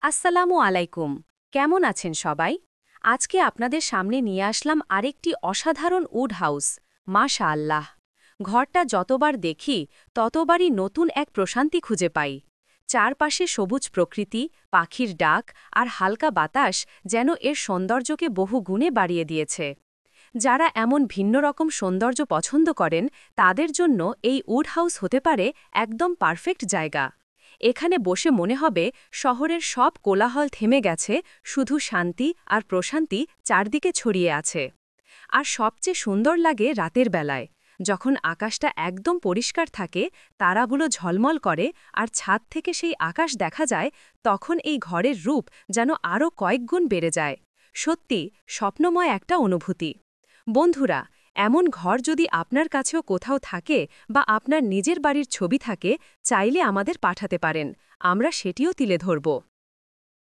আসসালামু আলাইকুম। কেমন আছেন সবাই? আজকে আপনাদের সামনে নিয়ে আসলাম আরেকটি অসাধারণ উড হাউস। মাশাআল্লাহ! ঘরটা যতবার দেখি ততবারই নতুন এক প্রশান্তি খুঁজে পাই। চারপাশে সবুজ প্রকৃতি, পাখির ডাক আর হালকা বাতাস যেন এর সৌন্দর্যকে বহু গুণে বাড়িয়ে দিয়েছে। যারা এমন ভিন্ন রকম সৌন্দর্য পছন্দ করেন তাদের জন্য এই উড হাউস হতে পারে একদম পারফেক্ট জায়গা। এখানে বসে মনে হবে শহরের সব কোলাহল থেমে গেছে, শুধু শান্তি আর প্রশান্তি চারদিকে ছড়িয়ে আছে। আর সবচেয়ে সুন্দর লাগে রাতের বেলায়, যখন আকাশটা একদম পরিষ্কার থাকে, তারাগুলো ঝলমল করে আর ছাদ থেকে সেই আকাশ দেখা যায়, তখন এই ঘরের রূপ যেন আরও কয়েক গুণ বেড়ে যায়। সত্যি স্বপ্নময় একটা অনুভূতি। বন্ধুরা, এমন ঘর যদি আপনার কাছেও কোথাও থাকে বা আপনার নিজের বাড়ির ছবি থাকে, চাইলে আমাদের পাঠাতে পারেন, আমরা সেটিও তুলে ধরব।